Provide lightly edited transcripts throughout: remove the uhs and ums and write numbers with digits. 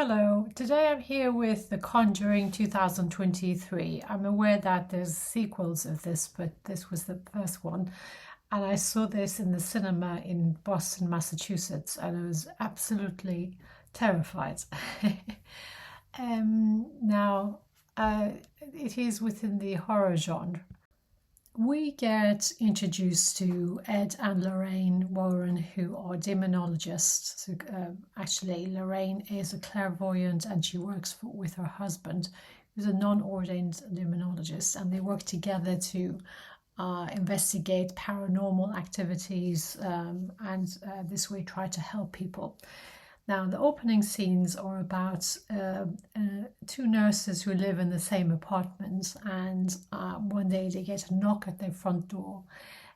Hello, today I'm here with The Conjuring 2023. I'm aware that there's sequels of this, but this was the first one. And I saw this in the cinema in Boston, Massachusetts, and I was absolutely terrified. Now, it is within the horror genre. We get introduced to Ed and Lorraine Warren, who are demonologists. So, actually, Lorraine is a clairvoyant and she works with her husband, who's a non-ordained demonologist, and they work together to investigate paranormal activities and this way try to help people. Now, the opening scenes are about two nurses who live in the same apartment, and one day they get a knock at their front door.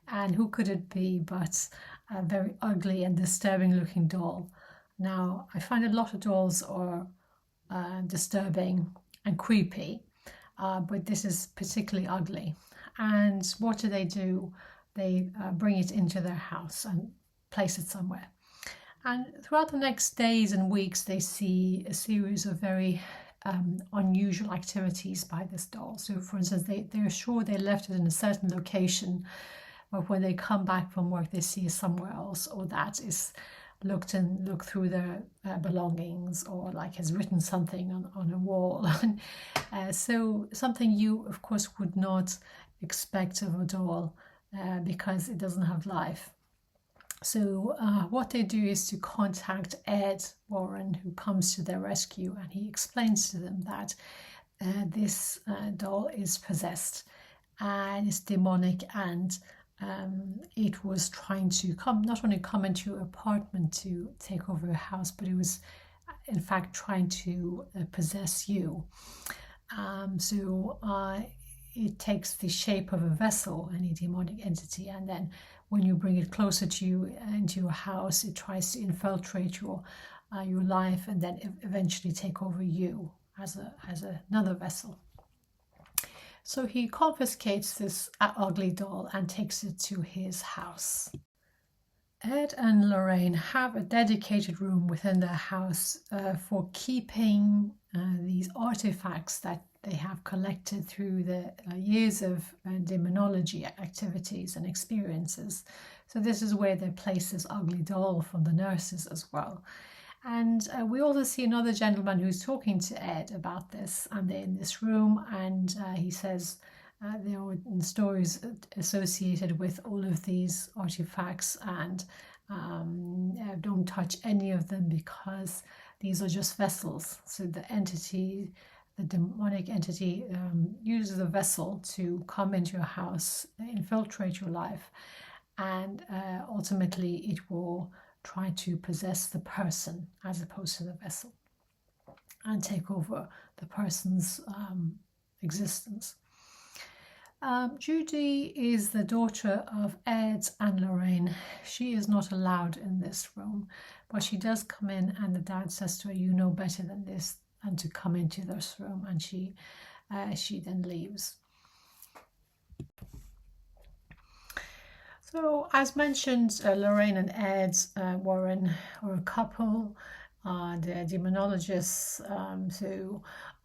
And who could it be but a very ugly and disturbing looking doll? Now, I find a lot of dolls are disturbing and creepy, but this is particularly ugly. And what do? They bring it into their house and place it somewhere. And throughout the next days and weeks, they see a series of very unusual activities by this doll. So, for instance, they're sure they left it in a certain location, but when they come back from work, they see it somewhere else, or that is look through their belongings, or like has written something on a wall. So something you, of course, would not expect of a doll because it doesn't have life. So what they do is to contact Ed Warren, who comes to their rescue, and he explains to them that this doll is possessed and it's demonic, and it was trying to not only come into your apartment to take over your house, but it was in fact trying to possess you. It takes the shape of a vessel, any demonic entity, and then when you bring it closer to you into your house, it tries to infiltrate your life and then eventually take over you as another vessel. So he confiscates this ugly doll and takes it to his house. Ed and Lorraine have a dedicated room within their house for keeping these artifacts that they have collected through the years of demonology activities and experiences. So this is where they place this ugly doll from the nurses as well. And we also see another gentleman who's talking to Ed about this, and they're in this room, and he says there are stories associated with all of these artifacts, and don't touch any of them because these are just vessels. So the demonic entity uses a vessel to come into your house, infiltrate your life, and ultimately it will try to possess the person as opposed to the vessel and take over the person's existence. Judy is the daughter of Ed and Lorraine. She is not allowed in this room, but she does come in, and the dad says to her, "You know better than this and to come into this room," and she then leaves. So, as mentioned, Lorraine and Ed Warren are a couple. They're demonologists.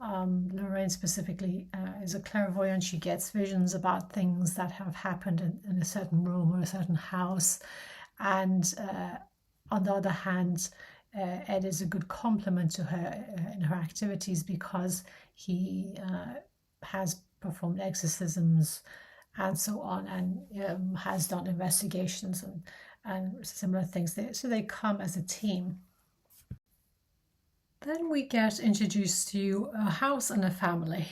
Lorraine specifically is a clairvoyant. She gets visions about things that have happened in a certain room or a certain house. And on the other hand, Ed is a good complement to her in her activities because he has performed exorcisms and so on, and has done investigations and similar things. So they come as a team. Then we get introduced to a house and a family.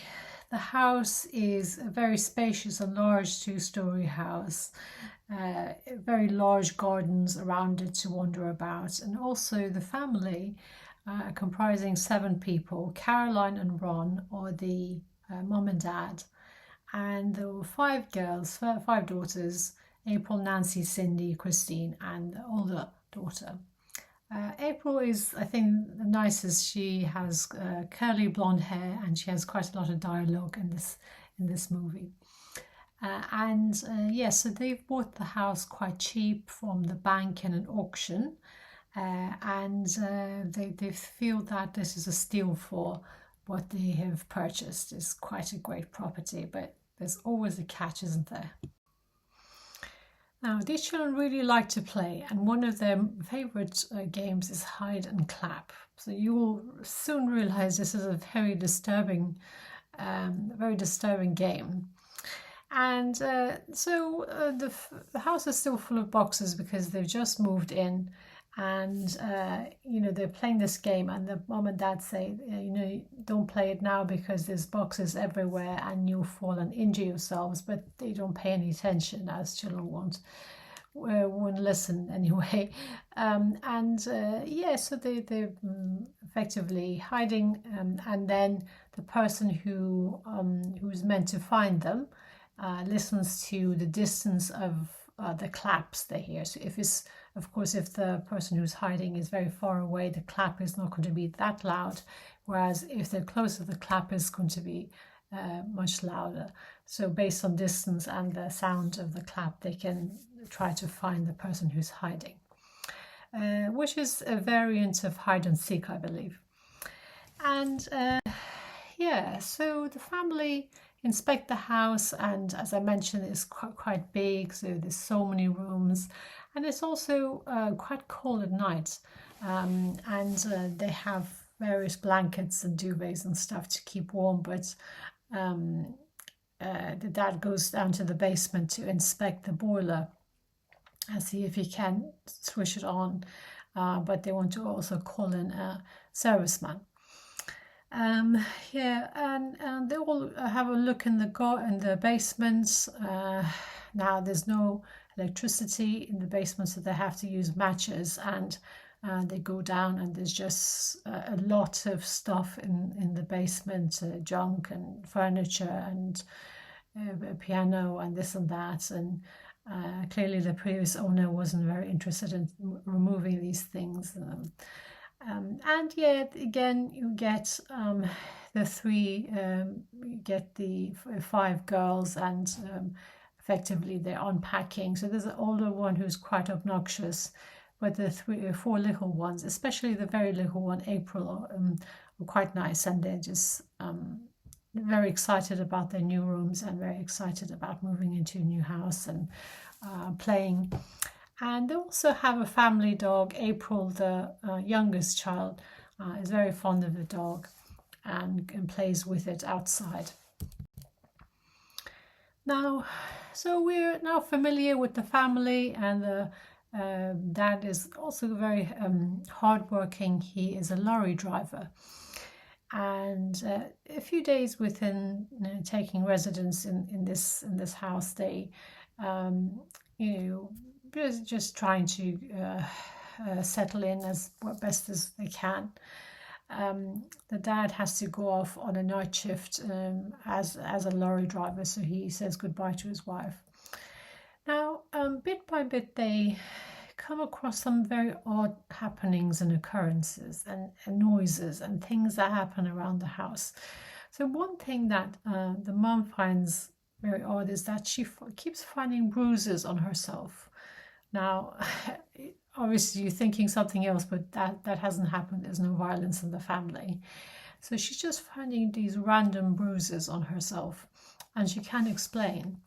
The house is a very spacious and large two-story house. Very large gardens around it to wander about, and also the family comprising 7 people. Caroline and Ron are the mom and dad, and there were 5 girls, 5 daughters: April, Nancy, Cindy, Christine, and the older daughter. April is, I think, the nicest. She has curly blonde hair, and she has quite a lot of dialogue in this movie. So they've bought the house quite cheap from the bank in an auction, and they feel that this is a steal for what they have purchased. It's quite a great property, but there's always a catch, isn't there? Now, these children really like to play, and one of their favorite games is hide and clap. So you will soon realize this is a very disturbing game. And the house is still full of boxes because they've just moved in, and they're playing this game, and the mom and dad say, don't play it now because there's boxes everywhere and you'll fall and injure yourselves, but they don't pay any attention, as children won't listen anyway. So they're effectively hiding, and then the person who's meant to find them listens to the distance of the claps they hear. So if the person who's hiding is very far away, the clap is not going to be that loud, whereas if they're closer, the clap is going to be much louder. So based on distance and the sound of the clap, they can try to find the person who's hiding, which is a variant of hide and seek, I believe. And so the family inspect the house, and as I mentioned, it's quite big, so there's so many rooms, and it's also quite cold at night, and they have various blankets and duvets and stuff to keep warm, but the dad goes down to the basement to inspect the boiler and see if he can switch it on, but they want to also call in a serviceman. And they all have a look in the basement. Now there's no electricity in the basement, so they have to use matches, and they go down, and there's just a lot of stuff in the basement, junk and furniture and a piano and this and that, and clearly the previous owner wasn't very interested in removing these things. Again, you get the 5 girls, and effectively they're unpacking. So there's an older one who's quite obnoxious, but the 3 or 4 little ones, especially the very little one, April, are quite nice, and they're just very excited about their new rooms and very excited about moving into a new house and playing. And they also have a family dog. April, the youngest child, is very fond of the dog and plays with it outside. So we're now familiar with the family, and the dad is also very hardworking. He is a lorry driver. And a few days within taking residence in this house, they just trying to settle in as best as they can. The dad has to go off on a night shift as a lorry driver, so he says goodbye to his wife. Now, bit by bit, they come across some very odd happenings and occurrences and noises and things that happen around the house. So one thing that the mom finds very odd is that she keeps finding bruises on herself. Now, obviously you're thinking something else, but that hasn't happened. There's no violence in the family. So she's just finding these random bruises on herself, and she can't explain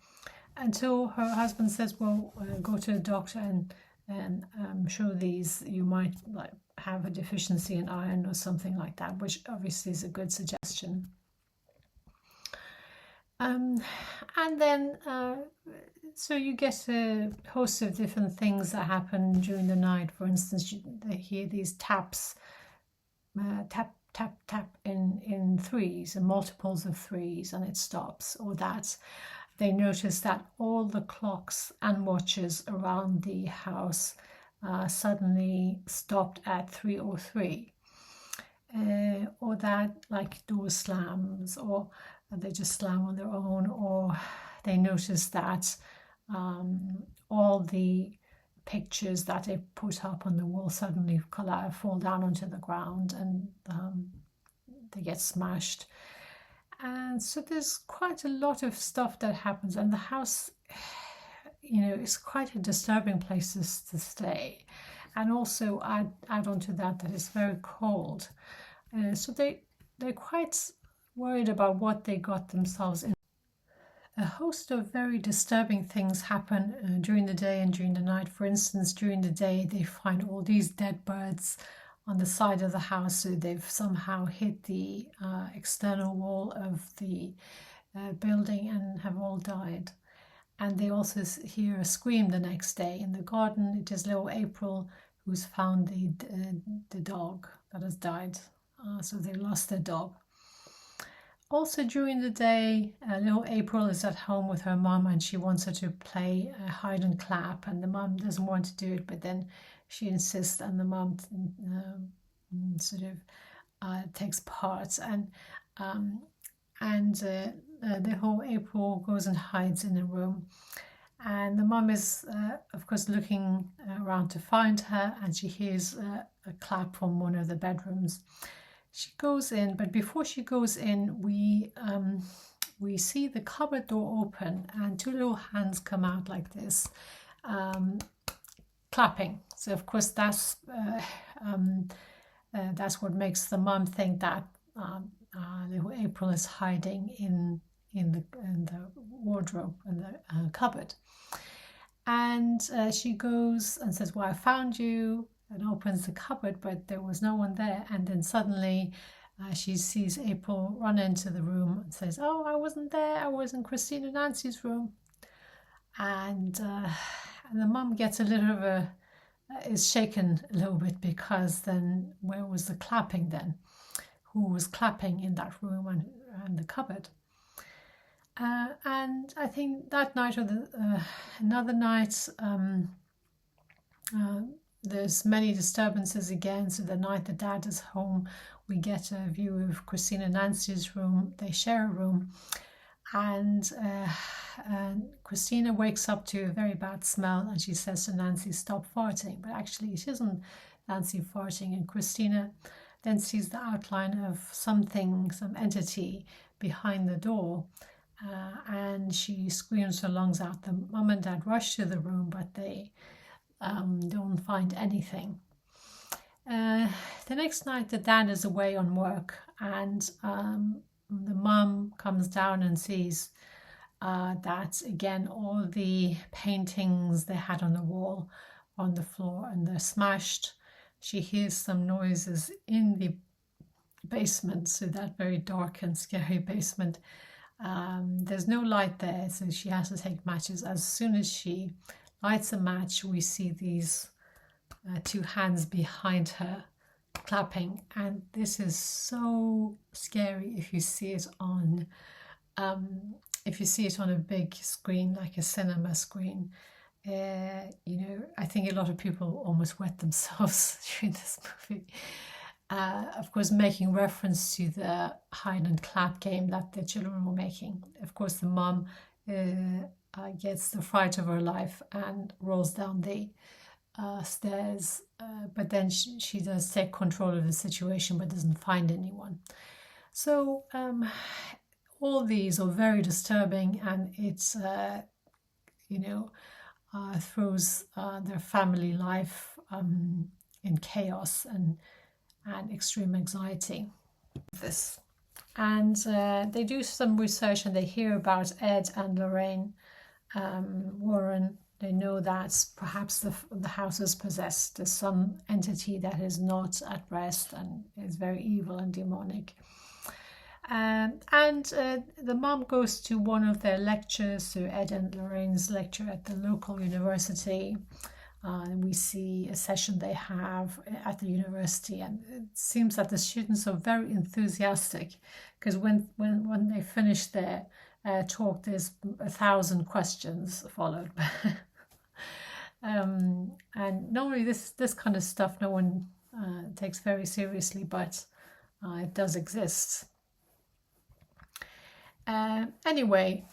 until her husband says, well, go to the doctor, and I'm sure you might have a deficiency in iron or something like that, which obviously is a good suggestion. And then so you get a host of different things that happen during the night. For instance, they hear these taps, tap, tap, tap in threes and multiples of threes, and it stops. Or that they notice that all the clocks and watches around the house suddenly stopped at 3:03. Or that door slams, or they just slam on their own, or they notice that all the pictures that they put up on the wall suddenly fall down onto the ground, and they get smashed. And so there's quite a lot of stuff that happens, and the house, is quite a disturbing place to stay. and also add on to that it's very cold. So they're quite worried about what they got themselves in. A host of very disturbing things happen during the day and during the night. For instance, during the day, they find all these dead birds on the side of the house, so they've somehow hit the external wall of the building and have all died. And they also hear a scream the next day in the garden. It is little April who's found the dog that has died. So they lost their dog. Also during the day, little April is at home with her mum and she wants her to play hide and clap, and the mum doesn't want to do it, but then she insists and the mum sort of takes part, and the whole April goes and hides in a room, and the mum is of course looking around to find her, and she hears a clap from one of the bedrooms. She goes in, but before she goes in, we see the cupboard door open and two little hands come out like this, clapping. So of course that's what makes the mum think that little April is hiding in the wardrobe, in the cupboard. And she goes and says, "Well, I found you," and opens the cupboard, but there was no one there. And then suddenly she sees April run into the room and says, "Oh, I wasn't there. I was in Christine and Nancy's room." And the mum gets a little of is shaken a little bit, because then where was the clapping then? Who was clapping in that room and the cupboard? And I think that night or another night, there's many disturbances again. So the night the dad is home, we get a view of Christine and Nancy's room. They share a room, and Christina wakes up to a very bad smell, and she says to Nancy, "Stop farting." But actually it isn't Nancy farting, and Christina then sees the outline of something, some entity behind the door, and she screams her lungs out. The mum and dad rush to the room, but they don't find anything. The next night the dad is away on work, and the mum comes down and sees that again all the paintings they had on the wall on the floor, and they're smashed. She hears some noises in the basement, so that very dark and scary basement. There's no light there, so she has to take matches. As soon as she lights a match, we see these two hands behind her clapping, and this is so scary if you see it on a big screen, like a cinema screen. I think a lot of people almost wet themselves during this movie. Of course, making reference to the hide and clap game that the children were making. Of course, the mum gets the fright of her life and rolls down the stairs, but then she does take control of the situation but doesn't find anyone. So all these are very disturbing, and it's throws their family life in chaos and extreme anxiety. And they do some research, and they hear about Ed and Lorraine Warren. They know that perhaps the house is possessed. There's some entity that is not at rest and is very evil and demonic. And the mom goes to one of their lectures, so Ed and Lorraine's lecture at the local university. And we see a session they have at the university, and it seems that the students are very enthusiastic, because when they finish their talk, there's 1,000 questions followed. And normally this kind of stuff no one takes very seriously, but it does exist. Anyway,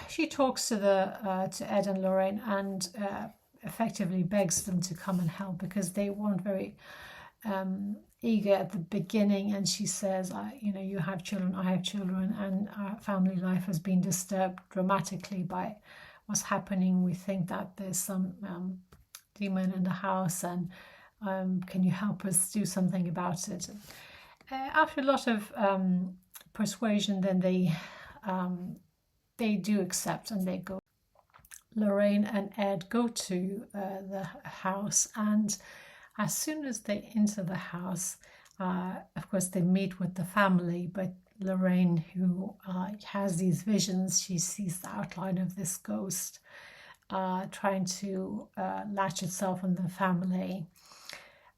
she talks to Ed and Lorraine and effectively begs them to come and help, because they weren't very eager at the beginning. And she says, you have children, I have children, and our family life has been disturbed dramatically by what's happening. We think that there's some demon in the house, and Can you help us do something about it? After a lot of persuasion, then they do accept and they go. Lorraine and Ed go to the house, and as soon as they enter the house, of course, they meet with the family, but Lorraine, who has these visions, she sees the outline of this ghost trying to latch itself on the family.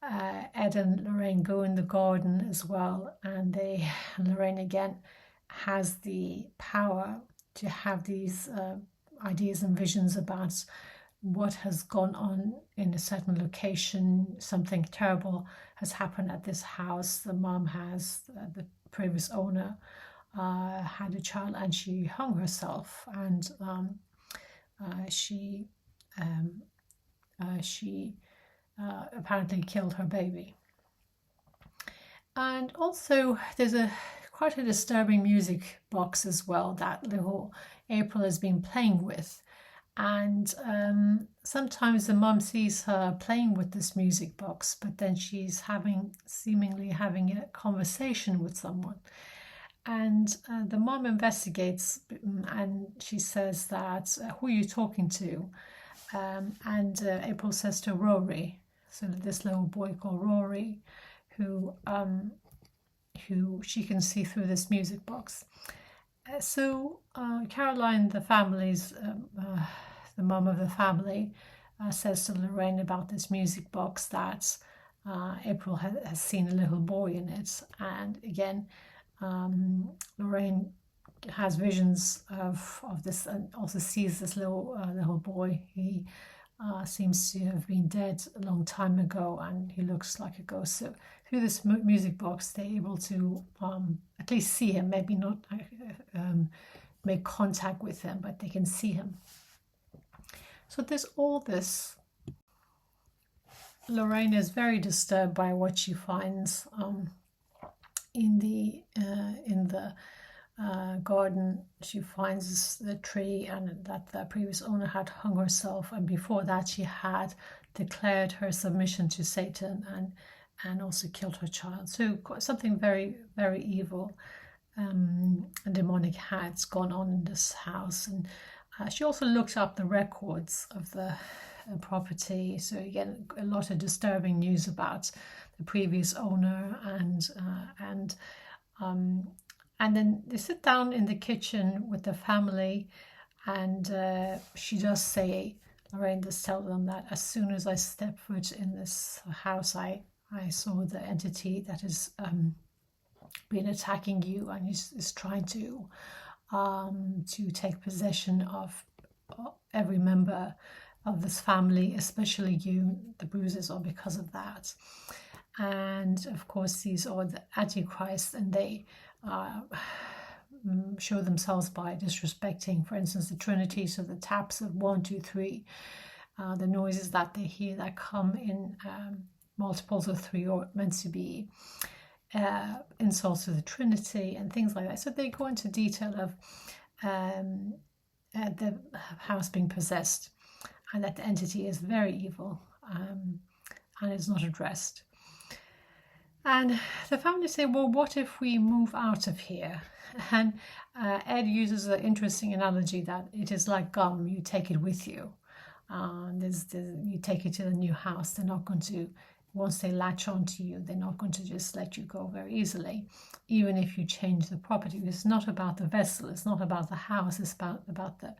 Ed and Lorraine go in the garden as well, and Lorraine again has the power to have these ideas and visions about what has gone on in a certain location. Something terrible has happened at this house. The mom has, the previous owner had a child and she hung herself, and she apparently killed her baby. And also there's quite a disturbing music box as well that little April has been playing with. And sometimes the mum sees her playing with this music box, but then she's seemingly having a conversation with someone. And the mom investigates, and she says that, who are you talking to? And April says to Rory, so this little boy called Rory, who she can see through this music box. So Caroline, the mum of the family, says to Lorraine about this music box that April has seen a little boy in it. And again, Lorraine has visions of this, and also sees this little boy. He seems to have been dead a long time ago, and he looks like a ghost. So through this music box, they're able to at least see him. Maybe not make contact with him, but they can see him. So there's all this. Lorraine is very disturbed by what she finds in the garden. She finds the tree, and that the previous owner had hung herself, and before that she had declared her submission to Satan and also killed her child. So something very, very evil and demonic has gone on in this house. And she also looked up the records of the property. So again, a lot of disturbing news about the previous owner, and then they sit down in the kitchen with the family, and she does say, Lorraine does tell them that as soon as I step foot in this house, I saw the entity that has been attacking you and is trying to take possession of every member of this family, especially you. The bruises are because of that. And of course, these are the Antichrist, and they show themselves by disrespecting, for instance, the Trinity. So the taps of 1, 2, 3, the noises that they hear that come in multiples of 3 are meant to be insults to the Trinity and things like that. So they go into detail of the house being possessed, and that the entity is very evil and is not addressed. And the family say, well, what if we move out of here? And Ed uses an interesting analogy that it is like gum. You take it with you. You take it to the new house. They're not going to, once they latch onto you, they're not going to just let you go very easily, even if you change the property. It's not about the vessel. It's not about the house. It's about the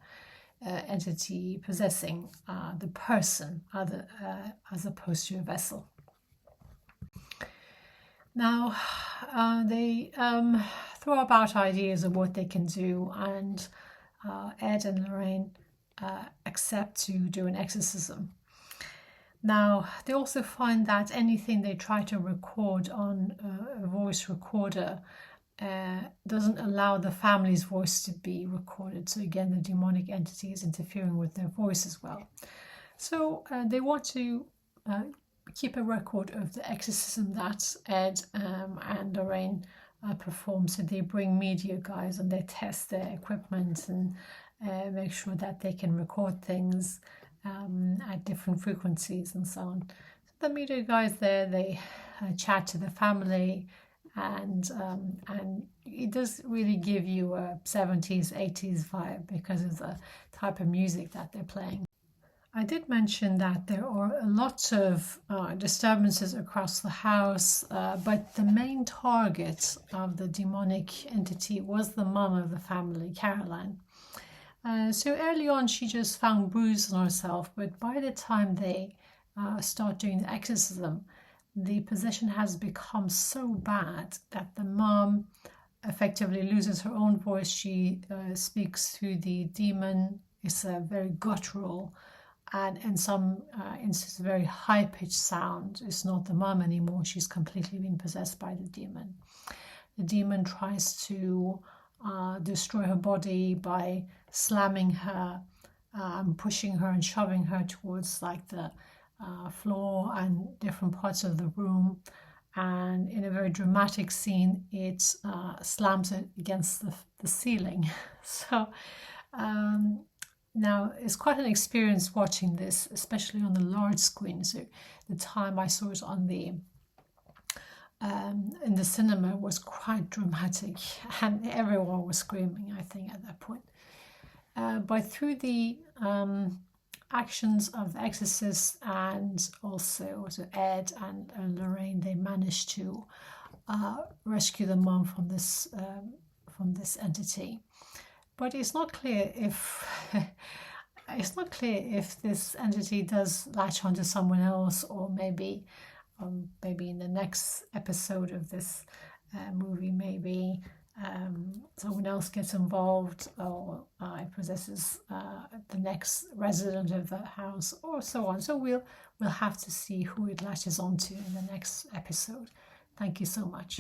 entity possessing the person, as opposed to a vessel. Now, they throw about ideas of what they can do, and Ed and Lorraine accept to do an exorcism. Now, they also find that anything they try to record on a voice recorder doesn't allow the family's voice to be recorded. So again, the demonic entity is interfering with their voice as well. So they want to keep a record of the exorcism that Ed and Lorraine perform. So they bring media guys and they test their equipment and make sure that they can record things at different frequencies and so on. The media guys there, they chat to the family, and it does really give you a 70s, 80s vibe because of the type of music that they're playing. I did mention that there are a lot of disturbances across the house, but the main target of the demonic entity was the mum of the family, Caroline. So early on, she just found bruises on herself, but by the time they start doing the exorcism, the possession has become so bad that the mom effectively loses her own voice. She speaks to the demon. It's a very guttural and in some instances a very high-pitched sound. It's not the mom anymore. She's completely been possessed by the demon. The demon tries to destroy her body by slamming her, pushing her and shoving her towards like the floor and different parts of the room. And in a very dramatic scene, it slams it against the ceiling. So now it's quite an experience watching this, especially on the large screen. So the time I saw it on the in the cinema was quite dramatic, and everyone was screaming, I think, at that point. But through the actions of the exorcist and also Ed and Lorraine, they managed to rescue the mom from this entity. But it's not clear if this entity does latch onto someone else, or maybe in the next episode of this movie, maybe someone else gets involved, or it possesses the next resident of the house, or so on. So we'll have to see who it latches onto in the next episode. Thank you so much.